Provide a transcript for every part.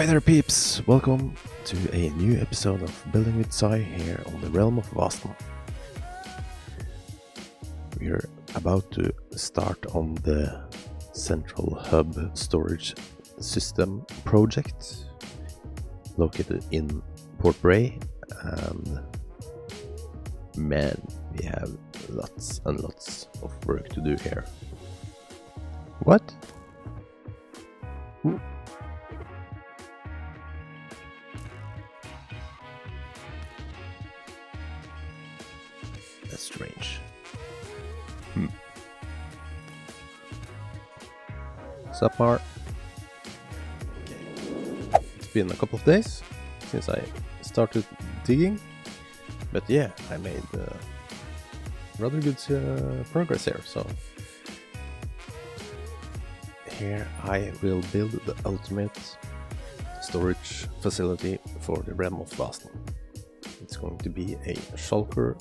Hi there peeps, welcome to a new episode of Building with Sai here on the Realm of Vaston. We're about to start on the Central Hub Storage System project located in Port Bray, and man, we have lots and lots of work to do here. What? That's strange. What's up, Mar? Okay. It's been a couple of days since I started digging, but yeah, I made rather good progress here. So here I will build the ultimate storage facility for the Realm of Vaston. It's going to be a shulker,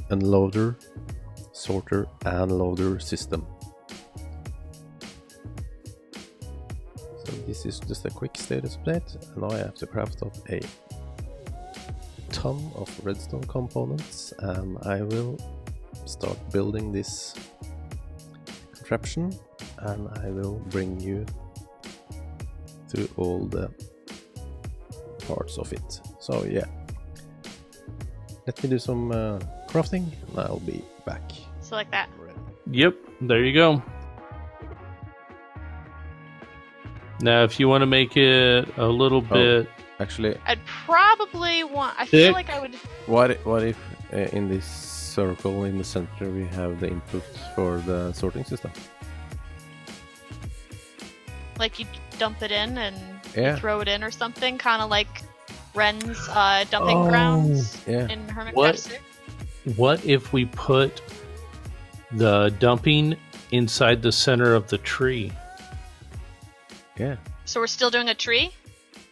unloader, sorter, and loader system. So this is just a quick status update, and now I have to craft up a ton of redstone components, and I will start building this contraption, and I will bring you through all the parts of it. So yeah. Let me do some crafting, and I'll be back. So like that. Yep, there you go. Now, if you want to make it a little bit... Actually... I'd probably want... I feel like I would... What if in this circle in the center we have the input for the sorting system? Like you dump it in and you throw it in or something, kind of like Ren's dumping grounds in Hermitcraft 6. What if we put the dumping inside the center of the tree? Yeah. So we're still doing a tree?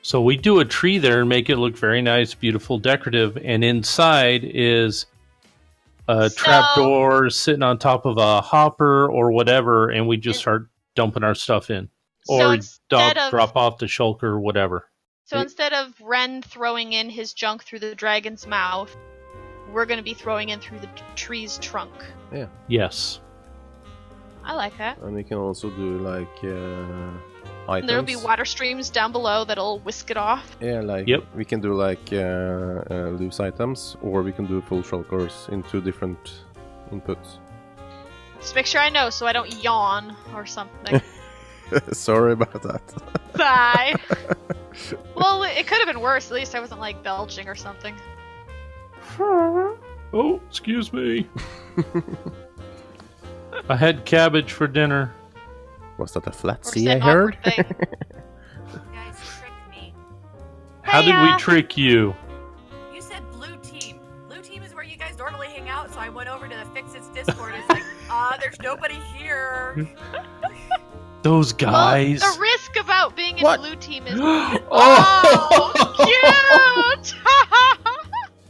So we do a tree there and make it look very nice, beautiful, decorative, and inside is a trapdoor sitting on top of a hopper or whatever, and we just start dumping our stuff in. Or drop off the shulker or whatever. So instead of Ren throwing in his junk through the dragon's mouth, we're going to be throwing in through the tree's trunk. Yeah. Yes. I like that. And we can also do like items. There'll be water streams down below that'll whisk it off. Yeah, like we can do like loose items, or we can do full shulkers in two different inputs. Just make sure I know so I don't yawn or something. Sorry about that. Bye. Well, it could have been worse. At least I wasn't like belching or something. Oh, excuse me. I had cabbage for dinner. Was that a flat C I heard? You guys tricked me. How did we trick you? You said blue team. Blue team is where you guys normally hang out, so I went over to the Fix-It's Discord. It's like, there's nobody here. Those guys. Well, the risk about being in blue team is cute.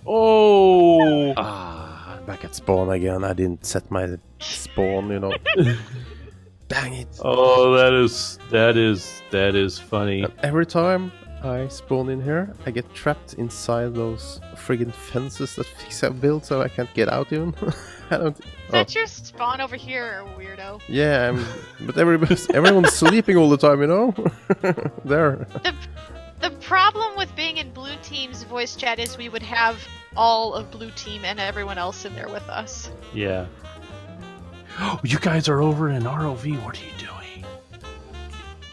Oh. Back at spawn again. I didn't set my spawn, you know. Dang it. Oh, that is funny. And every time I spawn in here, I get trapped inside those friggin' fences that Fix have built, so I can't get out even. I don't. That's your spawn over here, weirdo. Yeah, but everyone's sleeping all the time, you know. There. The problem with being in blue team's voice chat is we would have all of blue team and everyone else in there with us. Yeah. You guys are over in RoV. What are you doing?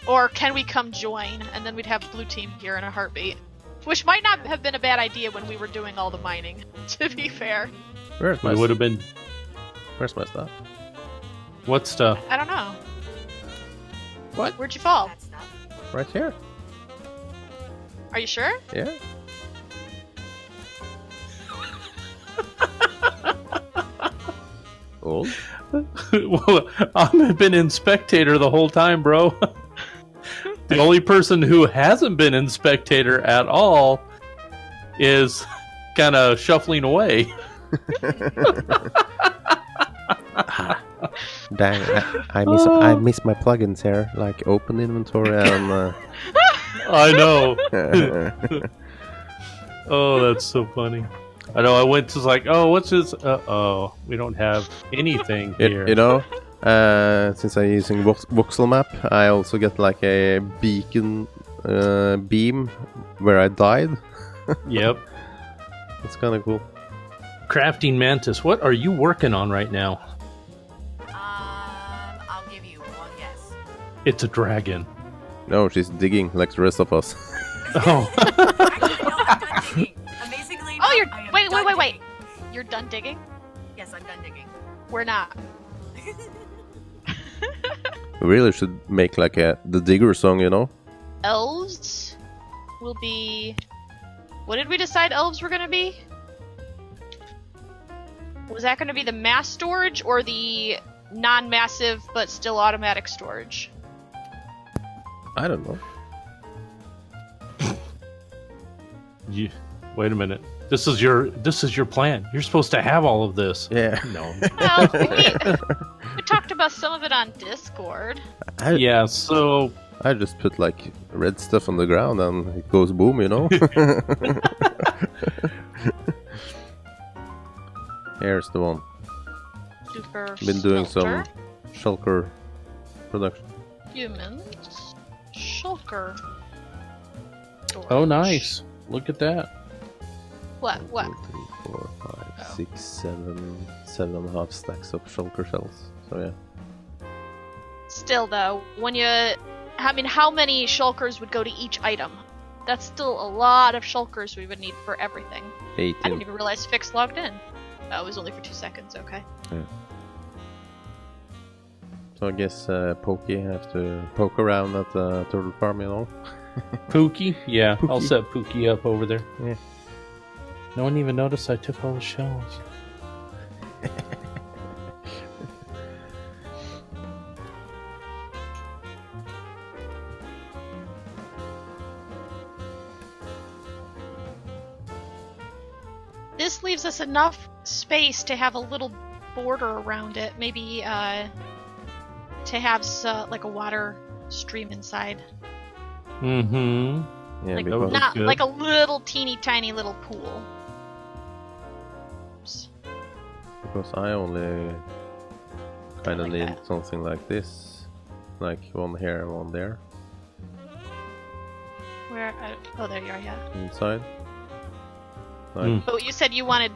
Or can we come join? And then we'd have blue team here in a heartbeat. Which might not have been a bad idea when we were doing all the mining, to be fair. Where's my would have been. Where's my stuff? What stuff? I don't know. What? Where'd you fall? Right here. Are you sure? Yeah. Old? Well, I've been in spectator the whole time, bro. The only person who hasn't been in spectator at all is kind of shuffling away. Dang, I miss my plugins here, like open inventory and I know. Oh, that's so funny. I know. I went to like, oh, what's this? Oh, we don't have anything here. You know, since I'm using voxel map, I also get like a beacon beam where I died. Yep. That's kind of cool. Crafting Mantis, what are you working on right now? I'll give you one guess. It's a dragon. No, she's digging like the rest of us. Oh. Actually, no, I'm done digging. Amazingly, Oh, you're I am wait. done digging. You're done digging? Yes, I'm done digging. We're not. We really should make like the digger song, you know? Elves will be. What did we decide elves were gonna be? Was that gonna be the mass storage or the non-massive but still automatic storage? I don't know. Wait a minute. This is your plan. You're supposed to have all of this. Yeah. No. Well, we talked about some of it on Discord. Yeah. So I just put like red stuff on the ground and it goes boom, you know? Here's the one. Super. Been doing smelter. some shulker production. Humans. Shulker. Storage. oh, nice. Look at that. What? 1, 2, 3, 4, 5, 6, 7, 7.5 stacks of shulker shells. So yeah. Still though, when you, I mean, how many shulkers would go to each item? That's still a lot of shulkers we would need for everything. 18. I didn't even realize Fix logged in. Oh, it was only for 2 seconds. Okay. Yeah. So I guess Pokey have to poke around at the turtle farm, you know? Pookie? Yeah, I'll Pookie. set Pookie up over there. Yeah. No one even noticed I took all the shells. This leaves us enough space to have a little border around it. Maybe to have like a water stream inside. Mm-hmm. Yeah, Like because, not good. like a little teeny tiny little pool. because I only kind of Like need that. something like this. Like one here, one there. Where? Oh, there you are. Yeah. Inside. Like, Mm. Oh, you said you wanted.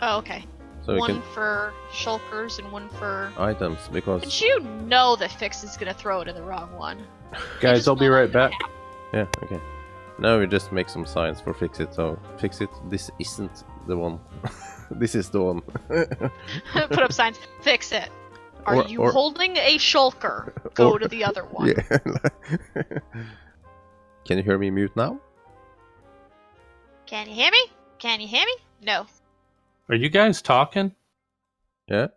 Oh, okay. So we One can for shulkers and one for. items, because But you know that Fix is gonna throw it in the wrong one. Guys, just I'll be won't right let it back. yeah, okay. Now we just make some signs for fix it. So fix it. This isn't the one. This is the one. Put up signs. Fix it. Are Or- you or- holding a shulker? Go or- to the other one. Yeah. Can you hear me mute now? Can you hear me? Can you hear me? No. Are you guys talking? Yeah.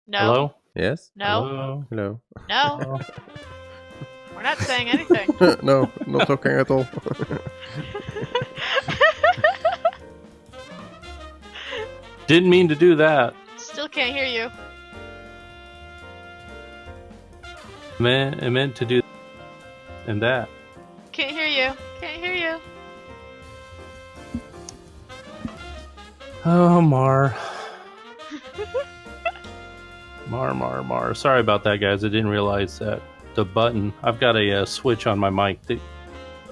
No. Hello? Yes. No. Hello? Hello. No. Hello? We're not saying anything. No, not talking at all. Didn't mean to do that. Still can't hear you. I meant to do and that. Can't hear you. Can't hear you. Oh, Mar. Mar. Sorry about that, guys. I didn't realize that the button. I've got a switch on my mic that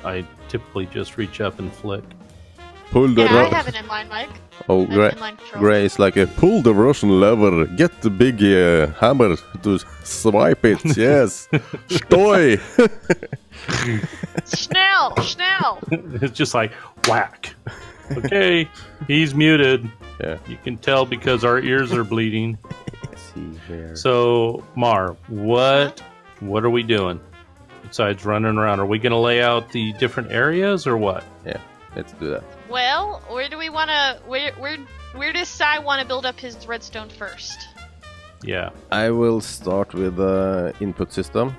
I typically just reach up and flick. Pull the Yeah, I have an inline mic. Oh, I have Gray. inline control. Gray is like a pull the Russian lever. Get the big hammer to swipe it. Yes. Stoi. Schnell. It's just like whack. Okay, he's muted. Yeah. You can tell because our ears are bleeding. See there. So, Mar, what are we doing besides running around? Are we going to lay out the different areas or what? Yeah, let's do that. Well, where do we want to? Where does Sai want to build up his redstone first? Yeah. I will start with the input system.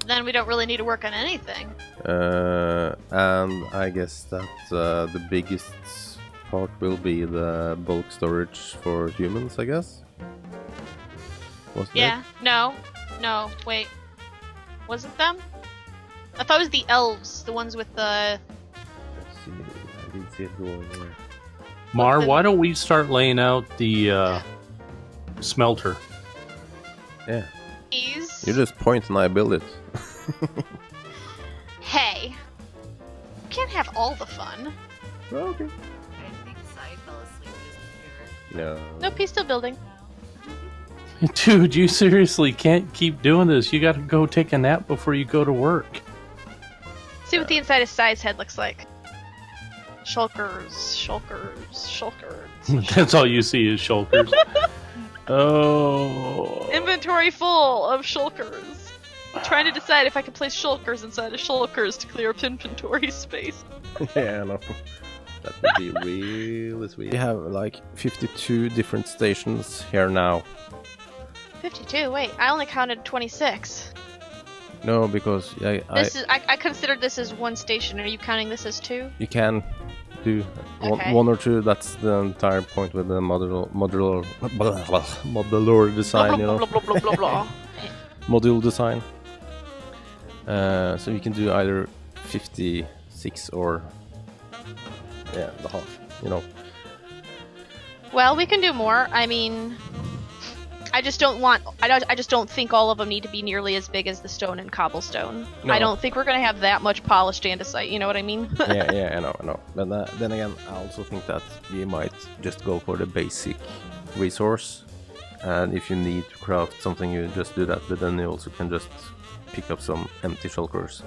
Then we don't really need to work on anything. And I guess that the biggest part will be the bulk storage for humans, I guess. Was Yeah. No. Wait. Was it them? I thought it was the elves, the ones with the... Let's see. I didn't see it going there. Mar, why don't we start laying out the smelter? Yeah. Please. You just point and I build it. Hey. You can't have all the fun. Well, okay. I think Sai fell asleep just here. No. Nope, he's still building. Dude, you seriously can't keep doing this. You gotta go take a nap before you go to work. See what the inside of Sai's head looks like. Shulkers, shulkers, shulkers. That's all you see is shulkers. Oh. Inventory full of shulkers. Trying to decide if I can place shulkers inside of shulkers to clear up inventory space. Yeah, I know. That would be really sweet. We have like 52 different stations here now. 52? Wait, I only counted 26. No, because I considered this as one station. Are you counting this as two? you can do Okay. one or two. That's the entire point with the modular design, you know. Blah, blah, blah, blah, blah. Module design. So you can do either 56 or the half, you know. Well, we can do more. I mean, I just don't think all of them need to be nearly as big as the stone and cobblestone. No. I don't think we're gonna have that much polished andesite. You know what I mean? yeah, I know. But then again, I also think that we might just go for the basic resource, and if you need to craft something, you just do that. But then you also can just pick up some empty shulkers.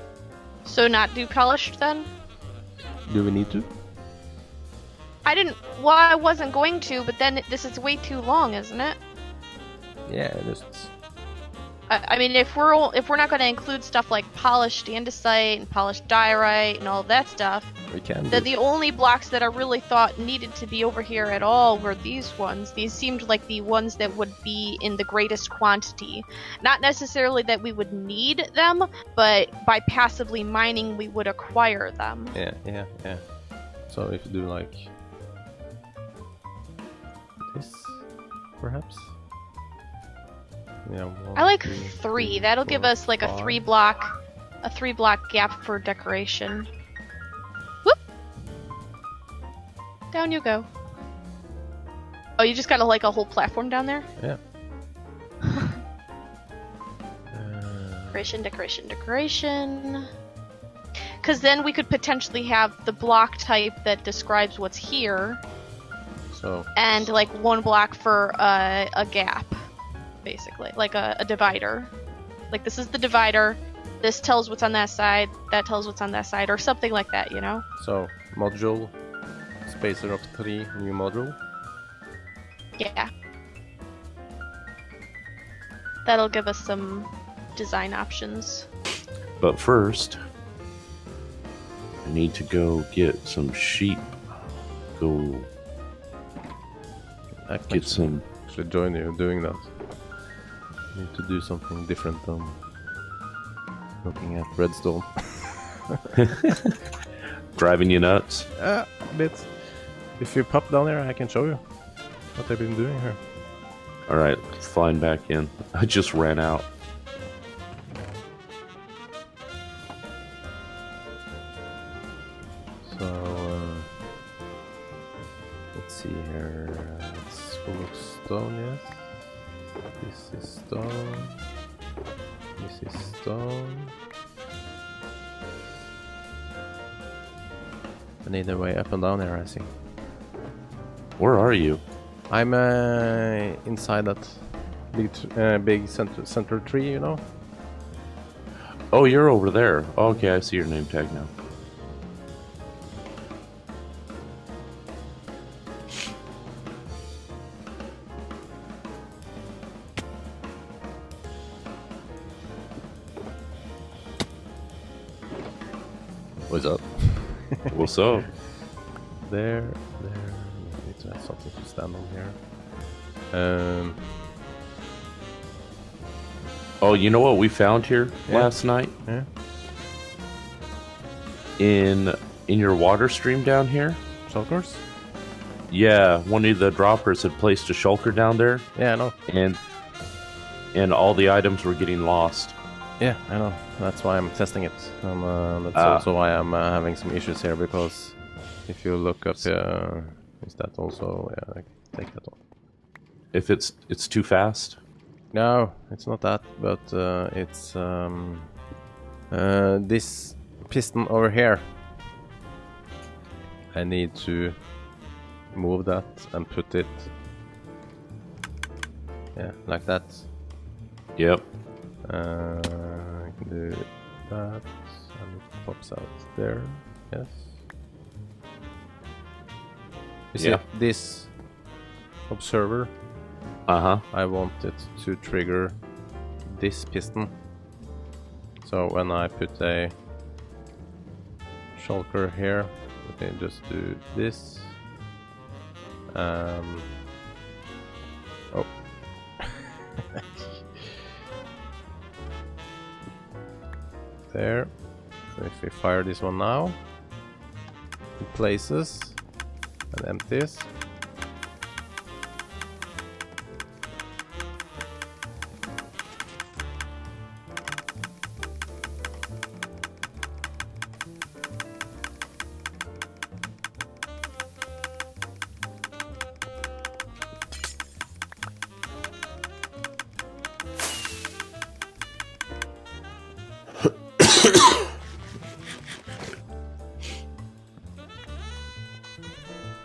So not do polished then? Do we need to? Well, I wasn't going to, but then this is way too long, isn't it? Yeah, just I mean, if we're not going to include stuff like polished andesite and polished diorite and all that stuff, we can. then the only blocks that I really thought needed to be over here at all were these ones. These seemed like the ones that would be in the greatest quantity. Not necessarily that we would need them, but by passively mining, we would acquire them. Yeah. So if you do like this, perhaps. Yeah. I like 2, 3. That'll give us like a 5. 3 block gap for decoration. Whoop! Down you go. Oh, you just got like a whole platform down there? Yeah. Decoration. Because then we could potentially have the block type that describes what's here, So and like 1 block for a gap, basically, like a divider. Like this is the divider. This tells what's on that side. That tells what's on that side, or something like that, you know? So module spacer of 3, new module. Yeah. That'll give us some design options. But first, I need to go get some sheep. Go I can get some. actually join you doing that. Need to do something different than looking at redstone. Driving you nuts. A bit. If you pop down there, I can show you what I've been doing here. Alright, flying back in. I just ran out. So let's see here. It's full of stone, yes. This is stone. This is stone. I need a way up and down here, I see. Where are you? I'm inside that big center tree, you know. Oh, you're over there. Okay, I see your name tag now. What's up? What's up? There. Need to have something to stand on here. Oh, you know what we found here Yeah. last night? Yeah. In your water stream down here? Shulkers? Yeah, one of the droppers had placed a shulker down there, Yeah, I know. and all the items were getting lost. Yeah, I know. That's why I'm testing it. And that's also why I'm having some issues here, because if you look up here, is that also... Yeah, I take that off. If it's too fast? No, it's not that, but it's this piston over here. I need to move that and put it, yeah, like that. Yep. I can do that, and it pops out there. Yes. You see this observer? I want it to trigger this piston. So when I put a shulker here, we can just do this. Oh. There. So if we fire this one now, it places and empties.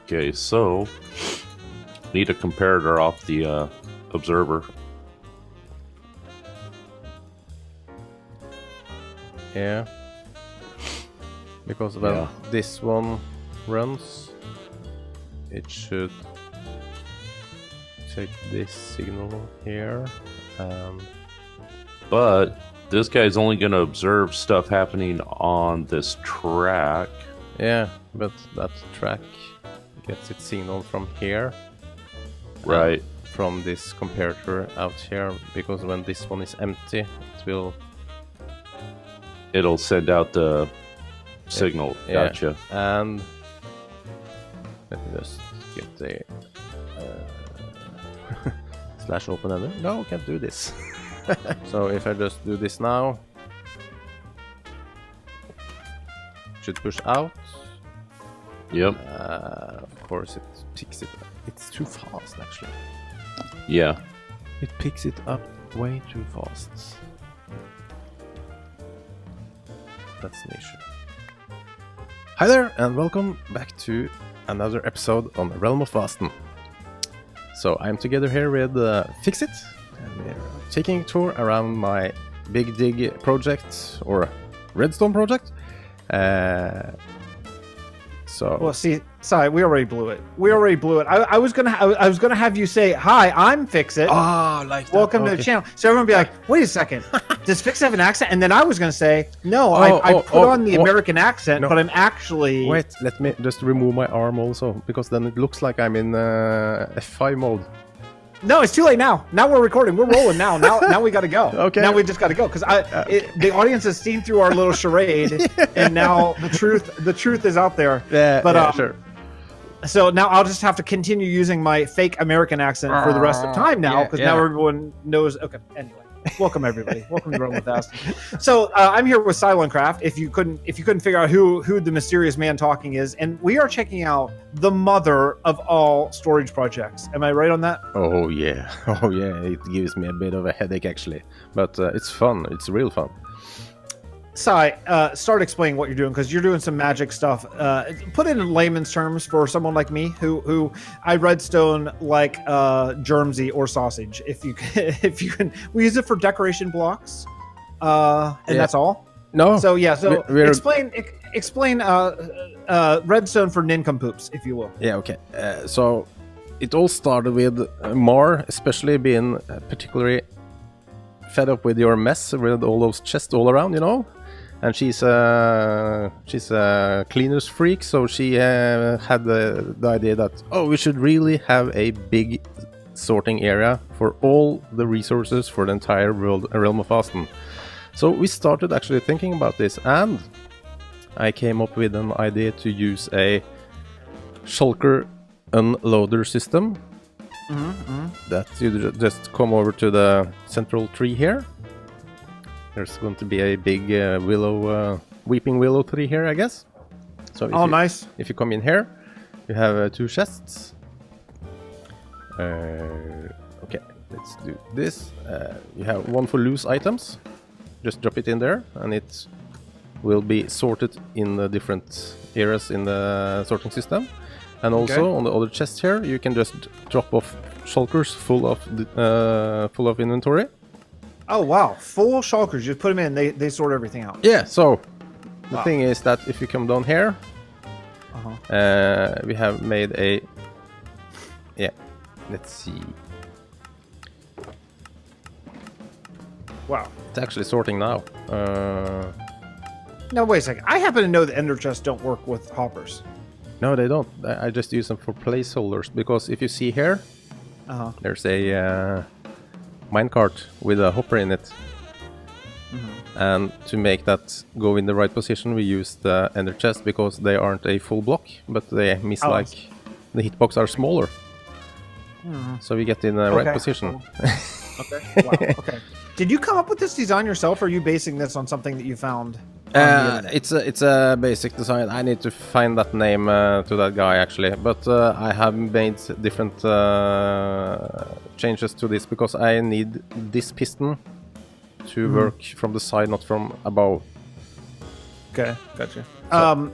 Okay, so need a comparator off the observer. Yeah. Because when this one runs, it should take this signal here. But this guy's only going to observe stuff happening on this track. Yeah, but that track gets its signal from here. Right. From this comparator out here, because when this one is empty, it'll send out the signal. Yeah. Gotcha. And let me just get the slash open ender. No, can't do this. So if I just do this now, should push out. Yep. Of course, it picks it up. It's too fast, actually. Yeah. It picks it up way too fast. That's an issue. Hi there, and welcome back to another episode on the Realm of Vasten. So I'm together here with Fix It, and we're taking a tour around my Big Dig project, or Redstone project. Well, see, sorry, we already blew it. I was gonna have you say, "Hi, I'm Fix It. Like that. Welcome to the channel." So everyone would be like, "Wait a second, does Fix It have an accent?" And then I was gonna say, "No, I put on the American accent, but I'm actually." Wait, let me just remove my arm also, because then it looks like I'm in F5 mode. No, it's too late now. Now we're recording. We're rolling now. Now we got to go. Okay. Now we just got to go because the audience has seen through our little charade, and now the truth is out there. Yeah, but sure. So now I'll just have to continue using my fake American accent for the rest of time now, because now everyone knows. Okay. Anyway, welcome everybody. Welcome to Realm of Vasten. So I'm here with psiloncraft. If you couldn't figure out who the mysterious man talking is, and we are checking out the mother of all storage projects. Am I right on that? Oh yeah. It gives me a bit of a headache actually, but it's fun. It's real fun. Sai, start explaining what you're doing, because you're doing some magic stuff. Put it in layman's terms for someone like me who I redstone like Jermsy or Sausage. If you can, we use it for decoration blocks, and that's all. No. So yeah. So explain redstone for nincompoops, if you will. Yeah. Okay. So it all started with Mar, especially being particularly fed up with your mess with all those chests all around, you know. And she's a cleaner's freak, so she had the idea that, we should really have a big sorting area for all the resources for the entire Realm of Vasten. So we started actually thinking about this, and I came up with an idea to use a shulker unloader system. That you just come over to the central tree here, there's going to be a big weeping willow tree here, I guess. So nice. If you come in here, you have 2 chests. Okay, let's do this. You have 1 for loose items. Just drop it in there, and it will be sorted in the different areas in the sorting system. And also on the other chest here, you can just drop off shulkers full of inventory. Oh wow, full shulkers. Just put them in. They sort everything out. Yeah. So the thing is that if you come down here, we have made a. Yeah. Let's see. Wow. It's actually sorting now. Now wait a second. I happen to know that ender chests don't work with hoppers. No, they don't. I just use them for placeholders because if you see here, there's a minecart with a hopper in it. And to make that go in the right position, we use the ender chest because they aren't a full block, but they miss the hitbox are smaller. So we get in the right position. Okay. Wow. Okay. Did you come up with this design yourself, or are you basing this on something that you found on the internet? It's a basic design. I need to find that name to that guy actually, but I have made different changes to this because I need this piston to work from the side, not from above. Okay, gotcha.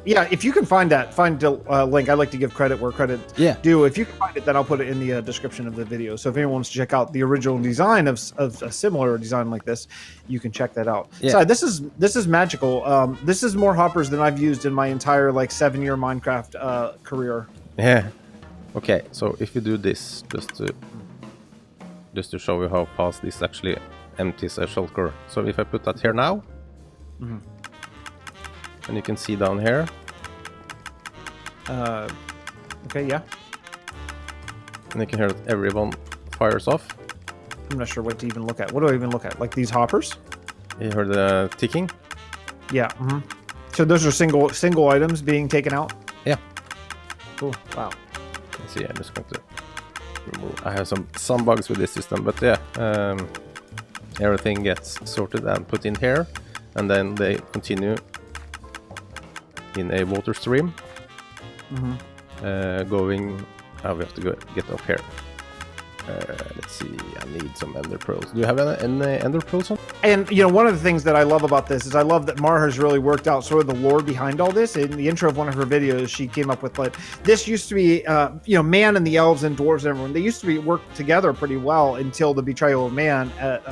Yeah, if you can find the link. I like to give credit where credit due. If you can find it, then I'll put it in the description of the video. So if anyone wants to check out the original design of a similar design like this, you can check that out. Yeah. So this is magical. This is more hoppers than I've used in my entire 7-year Minecraft career. Yeah. Okay, so if you do this, just to show you how fast this actually empties a shulker. So if I put that here now. And you can see down here. Okay, yeah. And you can hear that everyone fires off. I'm not sure what to even look at. What do I even look at? Like these hoppers? You heard the ticking? Yeah. So those are single items being taken out? Yeah. Cool. Wow. Let's see, I'm just going to remove. I have some bugs with this system, but yeah. Everything gets sorted and put in here. And then they continue in a water stream, going. We have to get up here. Let's see. I need some ender pearls. Do you have any ender pearls on? And one of the things that I love about this is I love that Mar has really worked out sort of the lore behind all this. In the intro of one of her videos, she came up with this used to be, man and the elves and dwarves and everyone. They used to work together pretty well until the betrayal of man at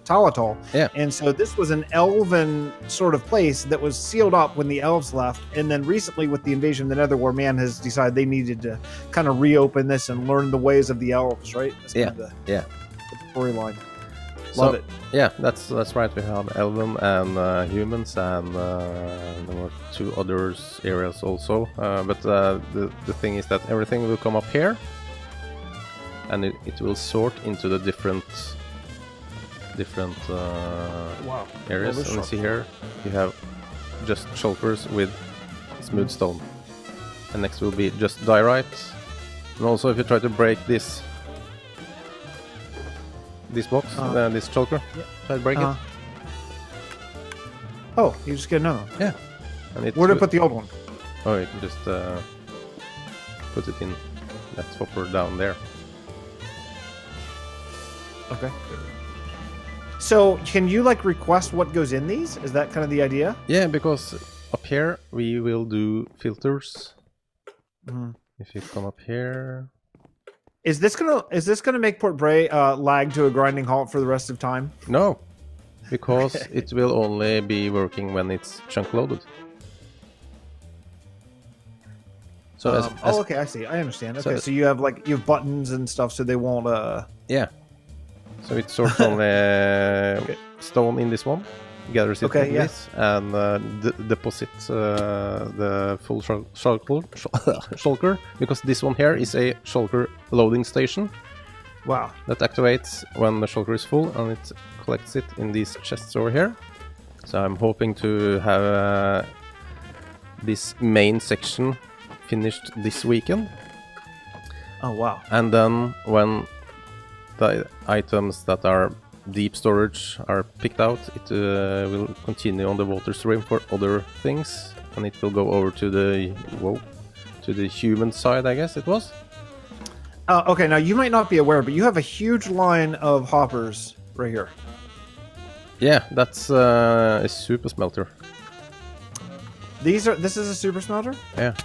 Talatal. Yeah. And so this was an elven sort of place that was sealed up when the elves left. And then recently with the invasion of the Netherwar, man has decided they needed to kind of reopen this and learn the ways of the elves, right? That's kind of the storyline. Love it. Yeah, that's right. We have elven and humans, and there were 2 other areas also. But the thing is that everything will come up here, and it will sort into the different areas. And you see here, you have just shulkers with smooth stone, and next will be just diorite. And also, if you try to break this box, this shulker, try to break it. Oh, you just get another one. Yeah. And where did I put the old one? Oh, you can just put it in that hopper down there. Okay. So, can you request what goes in these? Is that kind of the idea? Yeah, because up here we will do filters. If you come up here, is this gonna make Port Bray lag to a grinding halt for the rest of time? No, because it will only be working when it's chunk loaded. So okay, I see. I understand. Okay, so you have you have buttons and stuff, so they won't. Yeah. So it sorts on stone in this one, gathers it in this, and deposits the full shulker, because this one here is a shulker loading station. Wow. That activates when the shulker is full, and it collects it in these chests over here. So I'm hoping to have this main section finished this weekend. Oh wow. And then when the items that are deep storage are picked out, it will continue on the water stream for other things, and it will go over to the human side, I guess it was. Okay, now you might not be aware, but you have a huge line of hoppers right here. Yeah, that's a super smelter. This is a super smelter? Yeah.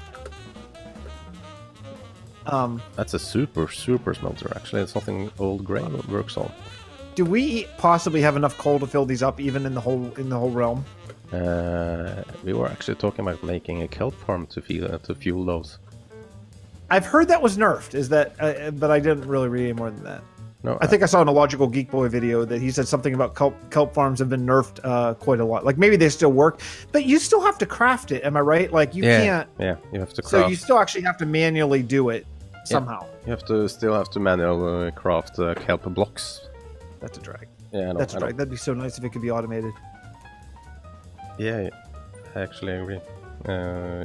That's a super smelter, actually. It's something old grain works on. Do we possibly have enough coal to fill these up, even in the whole realm? We were actually talking about making a kelp farm to fuel those. I've heard that was nerfed. Is that? But I didn't really read any more than that. No, I think I saw in a Logical Geek Boy video that he said something about kelp farms have been nerfed quite a lot. Like maybe they still work, but you still have to craft it. Am I right? Like you can't. Yeah, you have to craft. So you still actually have to manually do it somehow. You still have to manually craft kelp blocks. That's a drag. Yeah, that's a drag. That'd be so nice if it could be automated. Yeah, I actually agree.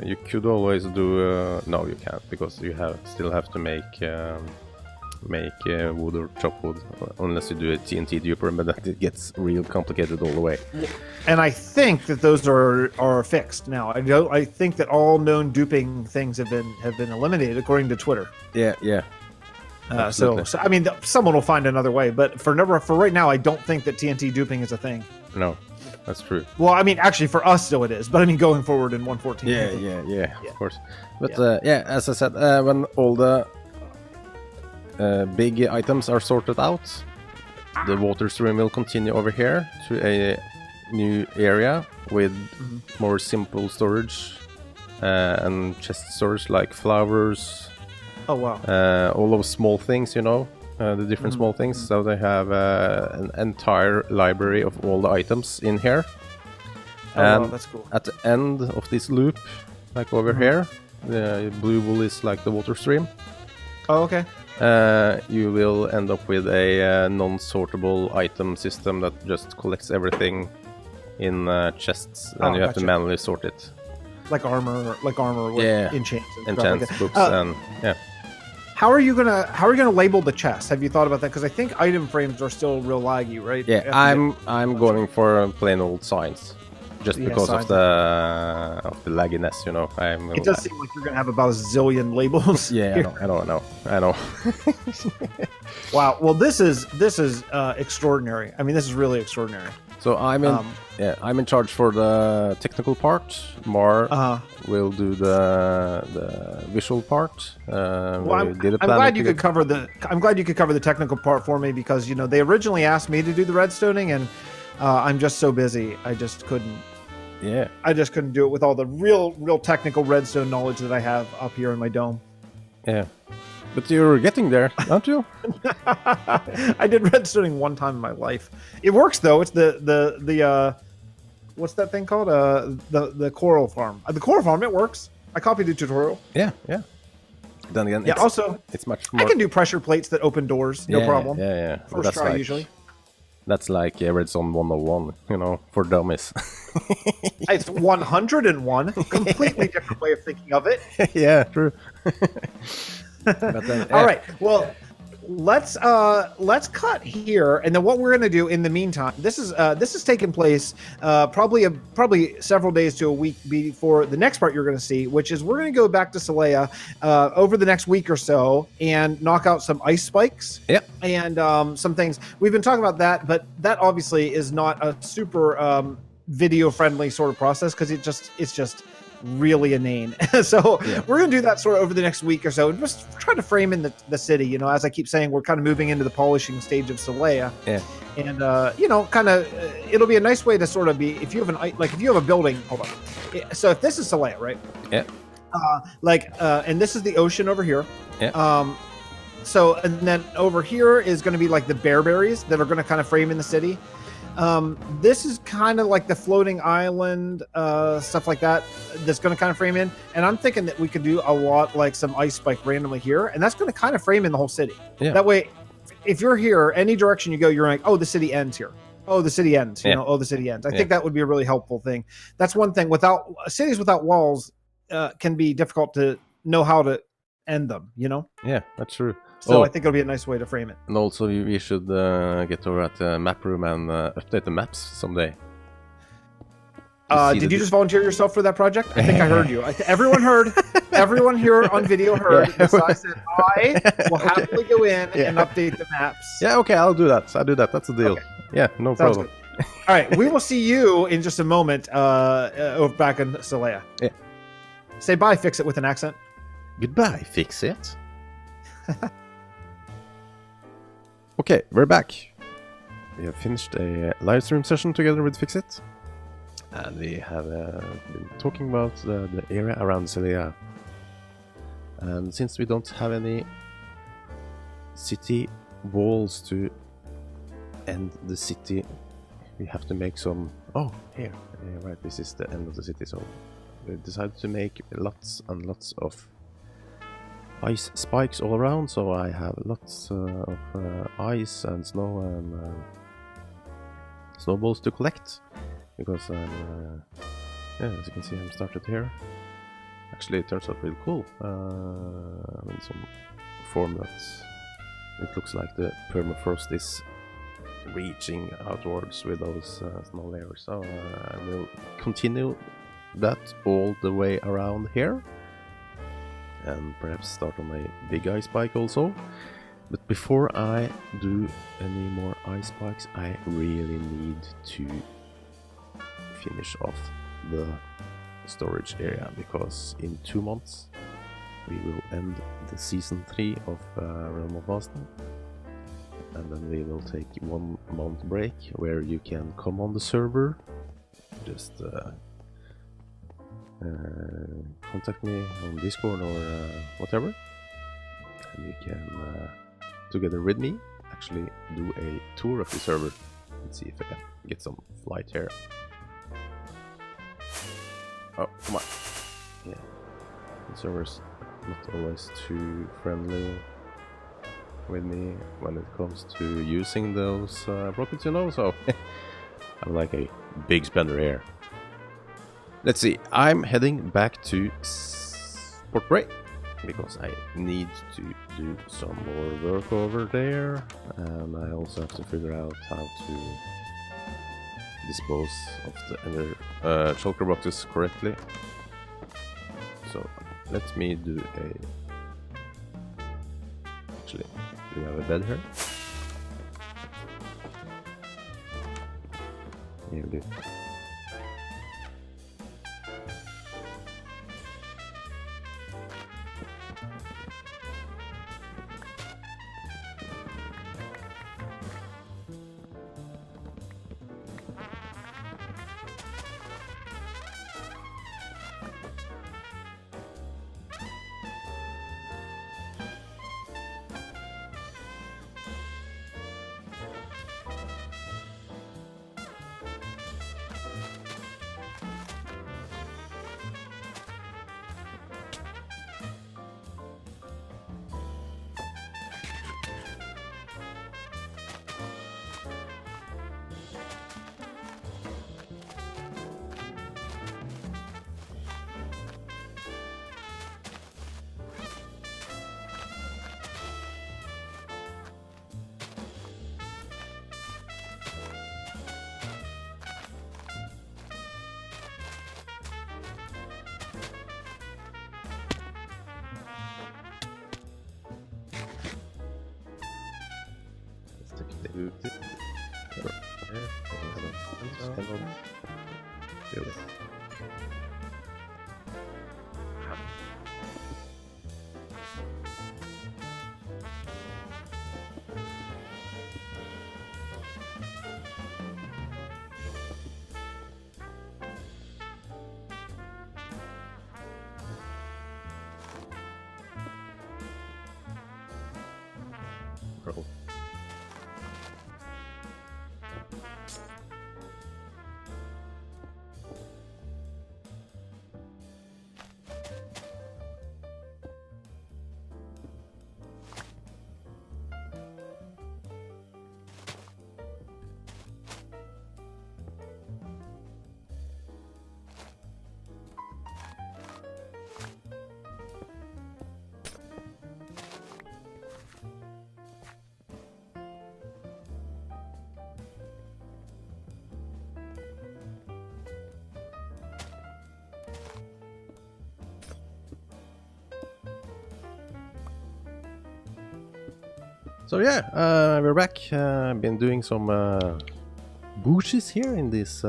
You could always do. No, you can't, because you still have to make wood or chop wood, unless you do a TNT duper, but then it gets real complicated all the way. And I think that those are fixed now. I think that all known duping things have been eliminated according to Twitter. Yeah. So I mean, someone will find another way, but for right now, I don't think that TNT duping is a thing. No, that's true. Well, I mean, actually, for us, still it is. But I mean, going forward in 1.14. Yeah, of course. But as I said, when all the big items are sorted out, the water stream will continue over here to a new area with more simple storage and chest storage, like flowers. Oh wow! All those small things, the different small things. So they have an entire library of all the items in here. And wow, that's cool. At the end of this loop, like over here, the blue wool is like the water stream. Oh, okay. You will end up with a non-sortable item system that just collects everything in chests, and you have to manually sort it. Like armor with enchants books, and yeah. How are you gonna label the chest? Have you thought about that? Because I think item frames are still real laggy, right? Yeah, I'm going for plain old signs, just because of the lagginess, It does seem like you're gonna have about a zillion labels. Yeah, I know. Wow. Well, this is extraordinary. I mean, this is really extraordinary. So I'm in charge for the technical part. Mar will do the visual part. I'm glad you could cover the technical part for me, because they originally asked me to do the redstoning, and I'm just so busy. I just couldn't. Yeah. I just couldn't do it with all the real technical redstone knowledge that I have up here in my dome. Yeah. But you're getting there, aren't you? I did redstoning one time in my life. It works though. It's the what's that thing called? The coral farm. The coral farm. It works. I copied the tutorial. Yeah. Then again, it's much more. I can do pressure plates that open doors. No problem. Yeah. First try usually. That's like Redstone 101, for dummies. It's 101. Completely different way of thinking of it. Yeah, true. But then, all right. Well, let's cut here, and then what we're going to do in the meantime, this is taking place probably several days to a week before the next part you're going to see, which is we're going to go back to Solea over the next week or so and knock out some ice spikes. Yep. And some things we've been talking about that, but that obviously is not a super video friendly sort of process, because it's just really inane. So we're going to do that sort of over the next week or so, and just try to frame in the city. As I keep saying, we're kind of moving into the polishing stage of Solea. Yeah. And it'll be a nice way to sort of be, if you have a building, hold on. So if this is Solea, right? Yeah. And this is the ocean over here. Yeah. So, and then over here is going to be like the bearberries that are going to kind of frame in the city. This is kind of like the floating island, stuff like that, that's going to kind of frame in. And I'm thinking that we could do a lot like some ice spike randomly here, and that's going to kind of frame in the whole city. Yeah. That way, if you're here, any direction you go, you're like, oh, the city ends here. Oh, the city ends. Oh, the city ends. I think that would be a really helpful thing. That's one thing. Cities without walls can be difficult to know how to end them. Yeah, that's true. So Oh. I think it'll be a nice way to frame it. And also, we should get over at the map room and update the maps someday. Did you just volunteer yourself for that project? I think I heard you. Everyone heard. Everyone here on video heard. Yeah. So I said I will happily go in and update the maps. Yeah, okay, I'll do that. I'll do that. That's the deal. Okay. Yeah, no Sounds problem. good. All right, we will see you in just a moment over back in Solea. Yeah. Say bye, fix it with an accent. Goodbye, fix it. Okay, we're back. We have finished a live stream session together with Fixit. And we have been talking about the area around Celea. And since we don't have any city walls to end the city, we have to make some... Oh, here. Right, this is the end of the city. So we decided to make lots and lots of ice spikes all around. So I have lots of ice and snow and snowballs to collect. Because yeah, as you can see, I'm started here. Actually, it turns out really cool. In some form that it looks like the permafrost is reaching outwards with those snow layers. So I will continue that all the way around here, and perhaps start on a big ice spike also. But before I do any more ice spikes, I really need to finish off the storage area, because in 2 months we will end the season 3 of Realm of Boston, and then we will take 1 month break where you can come on the server, just contact me on Discord or whatever, and you can together with me actually do a tour of the server. Let's see if I can get some flight here. Oh, come on. Yeah. The server's not always too friendly with me when it comes to using those rockets, you know, so I'm like a big spender here. Let's see, I'm heading back to Port Bray because I need to do some more work over there, and I also have to figure out how to dispose of the other shulker boxes correctly. So let me do a... Actually, do we have a bed here? Yeah, we do. Bro. So yeah, we're back. I've been doing some bushes here in this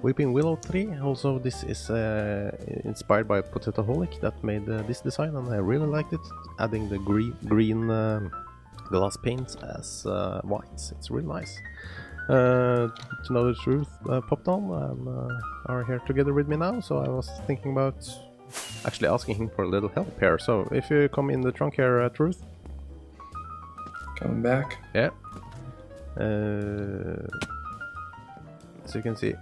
weeping willow tree. Also, this is inspired by Potatoholic that made this design, and I really liked it. Adding the green glass paints as whites. It's really nice. To know the truth, popped on and are here together with me now. So I was thinking about actually asking him for a little help here. So if you come in the trunk here, Truth. Coming back. Yeah. So you can see,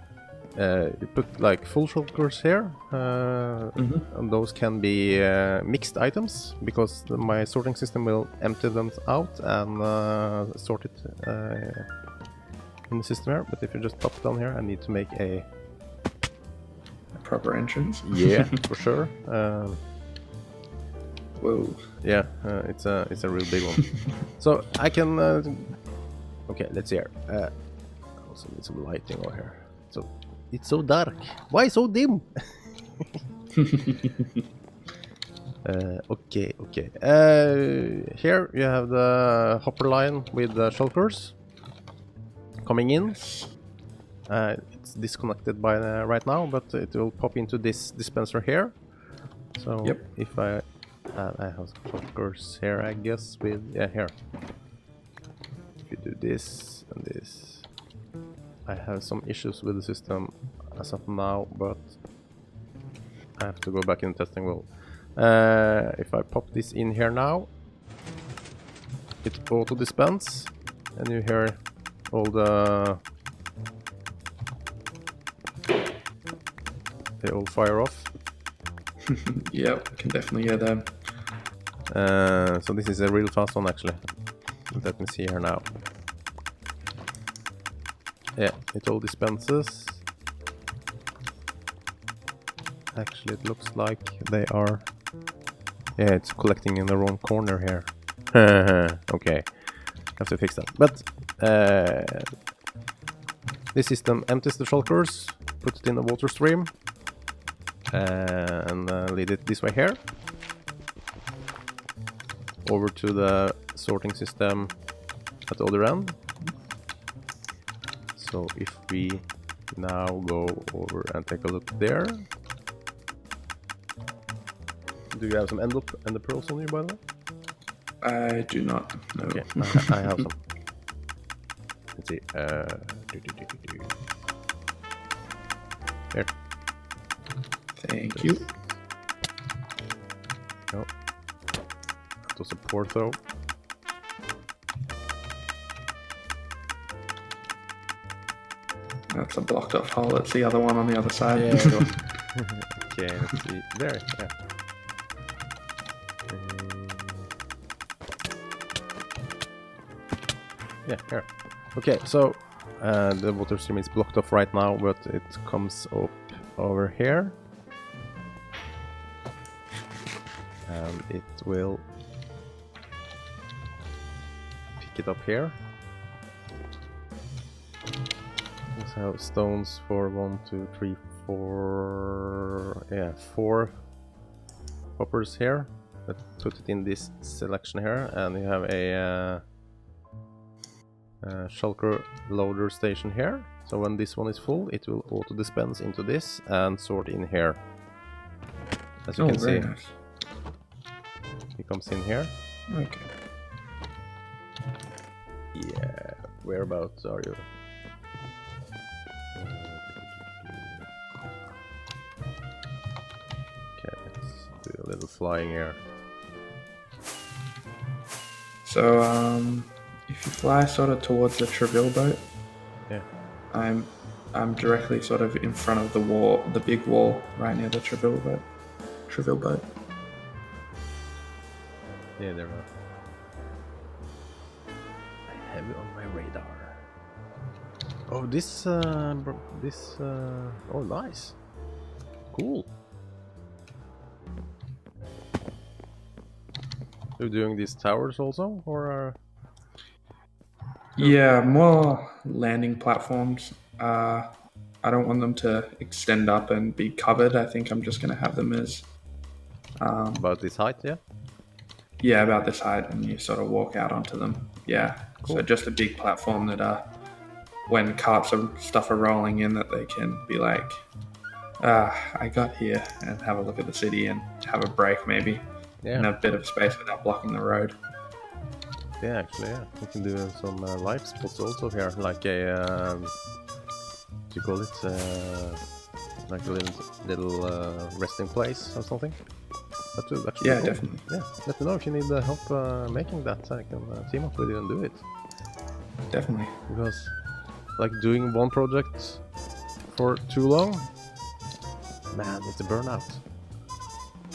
you put like full shulkers here, and those can be mixed items because my sorting system will empty them out and sort it in the system here. But if you just pop it down here, I need to make a proper entrance. Yeah, for sure. Whoa. Yeah, it's a real big one. So I can. Okay, let's see here. Also need some lighting over here. So it's so dark. Why so dim? Okay. Here you have the hopper line with the shulkers coming in. It's disconnected by right now, but it will pop into this dispenser here. So if I have some shulkers here, I guess with here. If you do this and this, I have some issues with the system as of now, but I have to go back in the testing world. If I pop this in here now, it auto dispense, and you hear all they all fire off. Yep, I can definitely hear them. So this is a real fast one actually. Let me see here now. Yeah, it all dispenses. Actually, it looks like they are... Yeah, it's collecting in the wrong corner here. Okay, have to fix that. But this system empties the shulkers, put it in the water stream, and lead it this way here. Over to the sorting system at the other end. So if we now go over and take a look there. Do you have some end pearls on you, by the way? I do not. No. Okay, I have some. Let's see. There. Thank you. No. That was a poor throw. That's a blocked off hole. It's the other one on the other side. Yeah, okay, let's see. There, yeah. Yeah, here. Okay, so the water stream is blocked off right now, but it comes up over here. And it will pick it up here. Let's have stones for 1, 2, 3, 4. Yeah, 4 hoppers here. Let's put it in this selection here, and you have a shulker loader station here. So when this one is full, it will auto dispense into this and sort in here. As you can see, nice. It comes in here. Okay. Yeah, whereabouts are you? Okay, let's do a little flying here. So, if you fly sort of towards the Treville boat, Yeah. I'm directly sort of in front of the wall, the big wall, right near the Treville boat. Yeah, there are. I have it on my radar. Oh, this, oh, nice. Cool. You're doing these towers also, or? Yeah, more landing platforms. I don't want them to extend up and be covered. I think I'm just going to have them as... About this height, yeah? Yeah, about this height, and you sort of walk out onto them. Yeah, Cool. so just a big platform that when carts of stuff are rolling in, that they can be like, I got here, and have a look at the city and have a break maybe, Yeah. and a bit of space without blocking the road. Yeah, actually, yeah. We can do some live spots also here, like a, what do you call it? Like a little resting place or something. That should be Yeah, cool. definitely. Yeah, let me know if you need help making that. I can team up with you and do it. Definitely. Because, like, doing one project for too long, man, it's a burnout.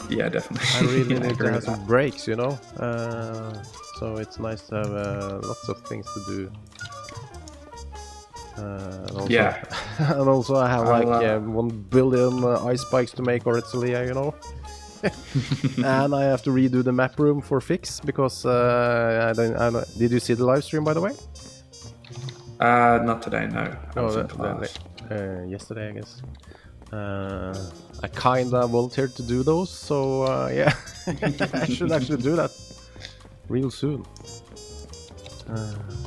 Yeah, definitely. I really Yeah, need to agree have with some that. breaks, you know. So it's nice to have lots of things to do. And also, Yeah. and also I have I'll, like 1 billion ice spikes to make Ortzelia, you know. And I have to redo the map room for fix because I don't. Did you see the live stream, by the way? Not today, no. I was in that- class. yesterday, I guess. I kinda volunteered to do those, so yeah, I should actually do that real soon.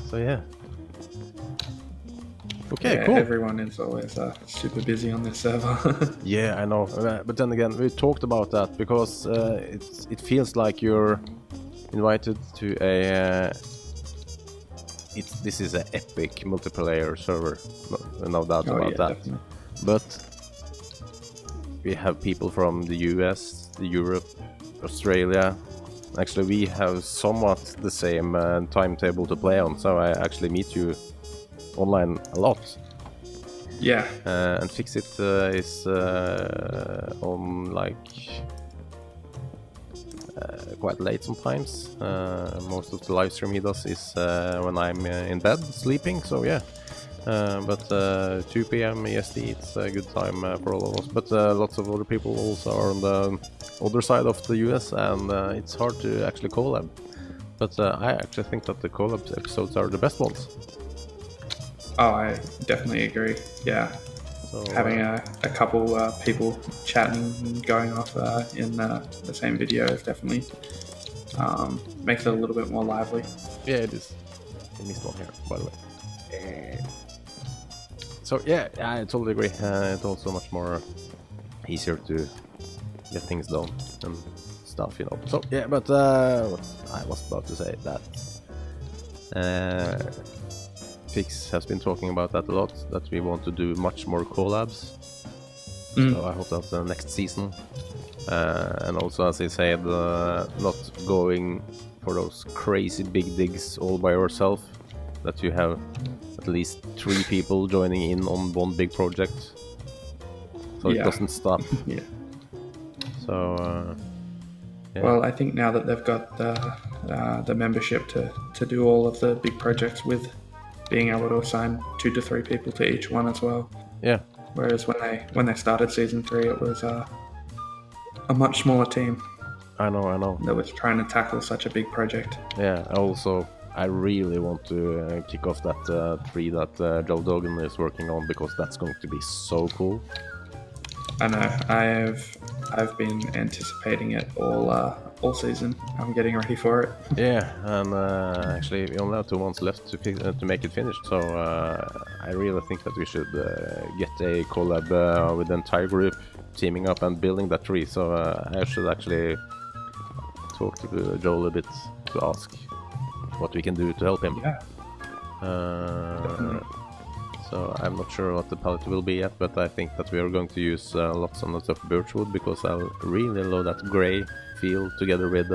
So yeah. Okay, Yeah, cool. everyone is always super busy on this server. Yeah, I know. But then again, we talked about that because it feels like you're invited to a. This is an epic multiplayer server, no doubt Oh, about yeah, that. definitely. But we have people from the US, Europe, Australia. Actually, we have somewhat the same timetable to play on, so I actually meet you online a lot. Yeah, And Fix It is on like quite late sometimes. Most of the live stream he does is when I'm in bed sleeping, so yeah. But 2 p.m. EST, it's a good time for all of us. But lots of other people also are on the other side of the US, and it's hard to actually collab. But I actually think that the collab episodes are the best ones. oh, I definitely agree. Yeah, So, having a couple people chatting and going off in the same video is definitely makes it a little bit more lively. yeah, it is. I missed one here, by the way. So yeah, I totally agree. It's also much more easier to get things done and stuff, you know. So yeah, but I was about to say that Fix has been talking about that a lot. That we want to do much more collabs. So I hope that's the next season. And also, as I said, not going for those crazy big digs all by yourself. That you have at least 3 people joining in on one big project, so it Yeah. doesn't stop. Yeah. So yeah. Well, I think now that they've got the membership to do all of the big projects with, being able to assign 2 to 3 people to each one as well. Yeah, Whereas when they started season 3, it was a much smaller team I know. that was trying to tackle such a big project. Yeah, I really want to kick off that tree that Joelduggan is working on, because that's going to be so cool. I know. I've been anticipating it all season. I'm getting ready for it. Yeah, and actually we only have 2 months left to make it finished, so I really think that we should get a collab with the entire group, teaming up and building that tree. So I should actually talk to Joel a bit to ask what we can do to help him. Yeah. Definitely. So I'm not sure what the palette will be yet, but I think that we are going to use lots and lots of birchwood, because I really love that grey feel together with.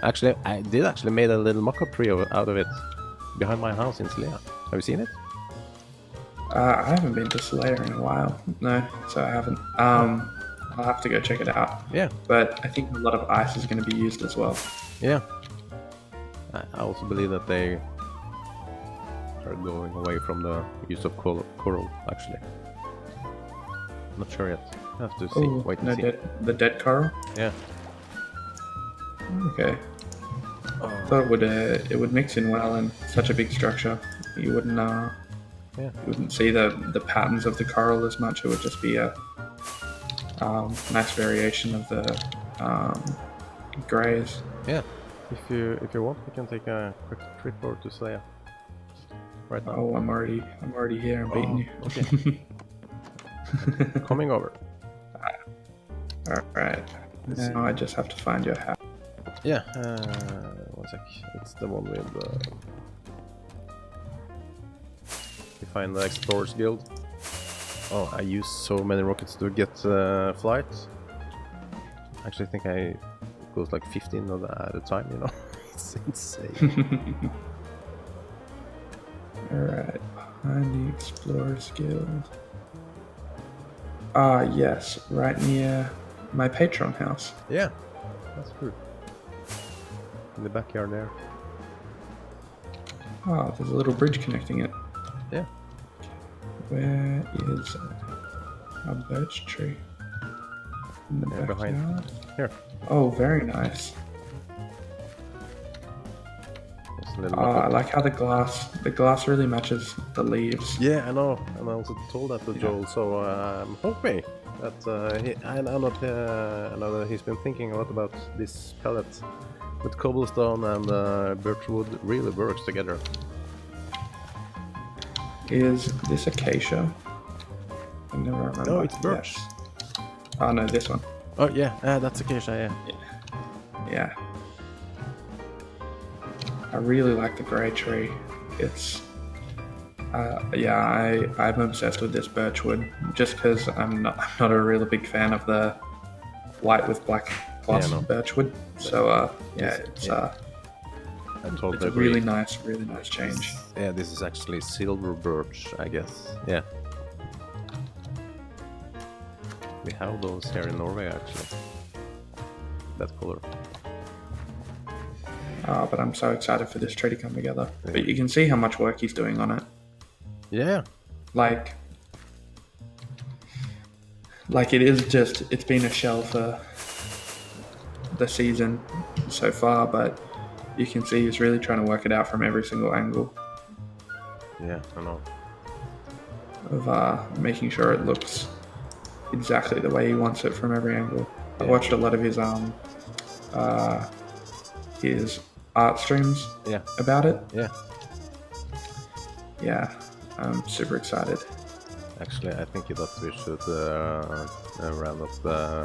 Actually, I did actually made a little mock-up tree out of it behind my house in Slea. Have you seen it? I haven't been to Slayer in a while. No, so I haven't. I'll have to go check it out. Yeah, But I think a lot of ice is going to be used as well. yeah. I also believe that they are going away from the use of coral, actually. Not sure yet. I have to see. Oh, Wait and no, see. the dead coral. Yeah. Okay. I thought it would mix in well in such a big structure. You wouldn't Yeah. you wouldn't see the patterns of the coral as much. It would just be a nice variation of the grays. Yeah. If you want, we can take a quick trip over to Slayer. Right now. Oh, I'm already here. I'm beating you. Okay. Coming over. All right. Now I just have to find your house. Yeah. 1 sec. It's the one with. You find the Explorers Guild. Oh, I use so many rockets to get flight. Actually, I think I goes like 15 at a time. You know, it's insane. Alright, behind the Explorers Guild. Yes, right near my Patron house. Yeah, that's true. In the backyard there. Oh, there's a little bridge connecting it. Yeah. Where is a birch tree? In the backyard? Behind. Here. Oh, very nice. There's a little I like how the glass really matches the leaves. Yeah, I know, and I also told that to Joel. So I'm hoping that I know that he's been thinking a lot about this palette with cobblestone and birchwood really works together. Is this acacia? I never remember. No, it's birch. Yes. Oh no, this one. Oh yeah, that's acacia. Yeah. Yeah. I really like the grey tree. It's I'm obsessed with this birchwood just because I'm not a really big fan of the white with black gloss birchwood. So it's I totally it's a agree. really nice change. Yeah, this is actually silver birch, I guess. Yeah. We have those here in Norway actually. That color. But I'm so excited for this tree to come together. Yeah. But you can see how much work he's doing on it. Yeah. Like it's been a shell for the season so far, but you can see he's really trying to work it out from every single angle. Yeah, I know. Of making sure it looks exactly the way he wants it from every angle. I watched a lot of his art streams about it. Yeah, I'm super excited. Actually, I think that we should round up the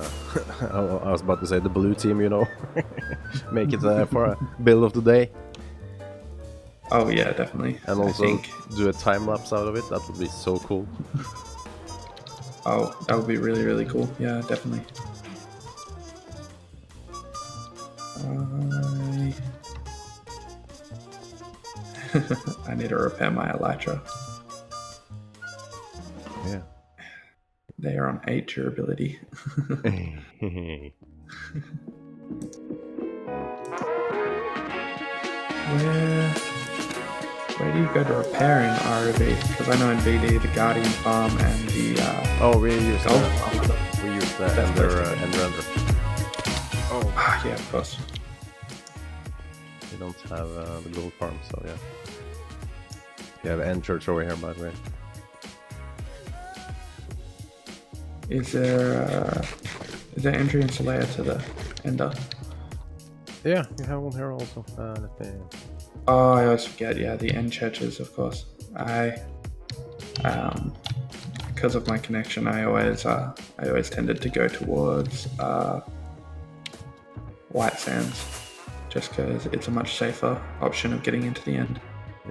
I was about to say the blue team, you know. Make it for a build of the day. Oh yeah, definitely. And also do a time lapse out of it. That would be so cool. Oh, that would be really, really cool. Yeah, definitely. I need to repair my elytra. Yeah. They are on 8 durability. Where do you go to repair in RoV? Because I know in BD the Guardian Farm and the we use the Ender. Oh yeah, of course. We don't have the gold farm, so yeah. We have End Church over here, by the way. Is there entry and Solaya to the Ender? Yeah, you have one here also. Let me... Oh, I always forget. Yeah, the end churches, of course. Because of my connection, I always tended to go towards White Sands, just because it's a much safer option of getting into the end.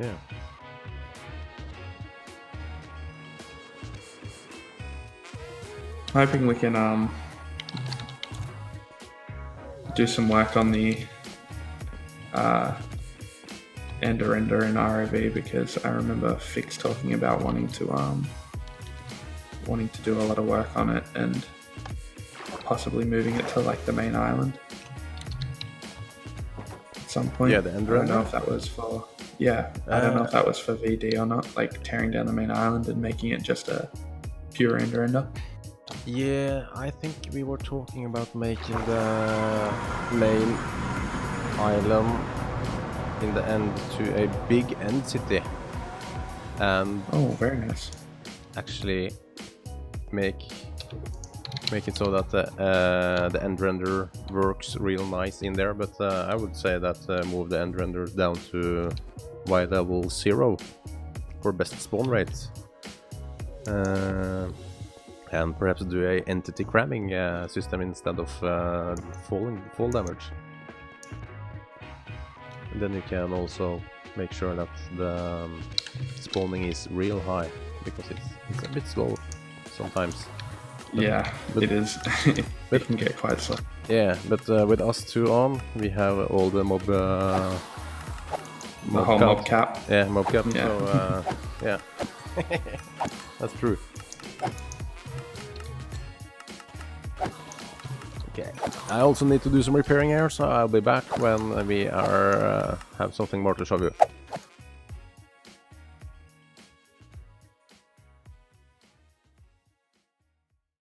Yeah. I'm hoping we can do some work on the Ender in RoV, because I remember Fix talking about wanting to do a lot of work on it and possibly moving it to like the main island at some point. Yeah, the Ender. I don't know if that was for I don't know if that was for VD or not, like tearing down the main island and making it just a pure Ender. Yeah, I think we were talking about making the main island in the end to a big end city, and oh, very nice. actually make make it so that the end render works real nice in there, but I would say that move the end render down to Y level 0 for best spawn rate. And perhaps do a entity cramming system instead of fall damage. And then you can also make sure that the spawning is real high, because it's a bit slow sometimes. But, Yeah, but, it is. It can get quite slow. Yeah, but with us two on, we have all the mob. The whole mob cap. Yeah, mob cap. Yeah. So yeah, that's true. Okay. I also need to do some repairing here, so I'll be back when we are have something more to show you.